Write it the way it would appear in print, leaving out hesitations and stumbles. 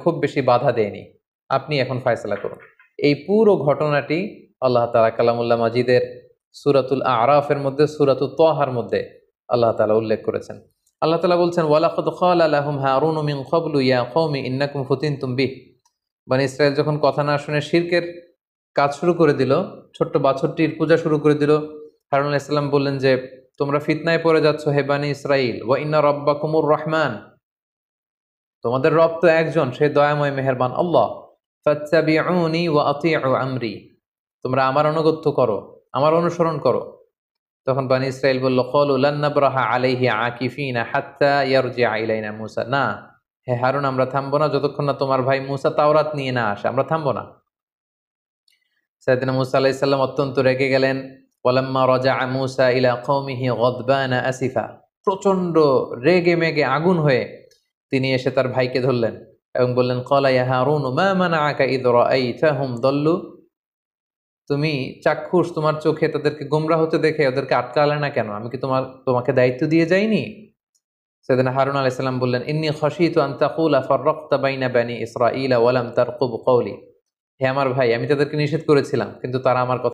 খুব বেশি বাধা দেয়নি, আপনি এখন ফয়সালা করুন। এই পুরো ঘটনাটি আল্লাহ তাআলা কালামুল্লাহ মাজিদের সূরাতুল আরাফের মধ্যে, সূরাতুত তাহার মধ্যে আল্লাহ তাআলা উল্লেখ করেছেন। আল্লাহ তাআলা বলছেন, ওয়ালাকাদ ক্বালা লাহুম হারুন মিন ক্বাবলু ইয়া কওমি ইন্নাকুম ফুতিনতুম বিহ। বনী ইসরাইল যখন কথা না শুনে শিরকের কাজ শুরু করে দিল, ছোট্ট বাছরটির পূজা শুরু করে দিল, হারুন আলাইহিস সালাম বললেন যে তোমরা ফিতনায় পড়ে যাচ্ছ হে বনী ইসরাইল, ওয়া ইন্না রাব্বাকুমুর রহমান, তোমাদের রব তো একজন, সে দয়াময় মেহেরবান আল্লাহ। ফাত্তাবিউনি ওয়া আতিউ আমরি, তোমরা আমার আনুগত্য করো, আমার অনুসরণ করো। তখন বনী ইসরাইল বলল, ক্বালু লান নাবরাহা আলাইহি আকিফিনা হাত্তা ইয়ারজিআ ইলাইনা মূসা, না হে হারুন, আমরা থামবো না যতক্ষণ না তোমার ভাই মূসা তাওরাত নিয়ে না আসে, আমরা থামবো না। সাইয়েদনা মূসা আলাইহিস সালাম অত্যন্ত রেগে গেলেন। ওয়ালাম্মা রাজাআ মূসা ইলা কওমিহি গাদবানা আসিফা, প্রচন্ড রেগে মেগে আগুন হয়ে তিনি এসে তার ভাইকে ধরলেন এবং বললেন, ক্বালা ইয়া হারুন মা মানাআকা ইয রাআইতাহুম দাল্লু, তুমি চাক্ষুষ, তোমার চোখে তাদেরকে গোমরা হতে দেখে ওদেরকে আটকালে না কেন? আমি কি তোমাকে দায়িত্ব দিয়ে যাইনি? সাইয়েদনা হারুন আলাইহিস সালাম বললেন, ইন্নী খাশীতু আন তাকুলা ফাররাকতা বাইনা বানি ইসরাঈলা ওয়া লাম তারকুব কওলি, হে আমার ভাই, আমি তাদেরকে নিষেধ করেছিলাম কিন্তু তারা আমার কথা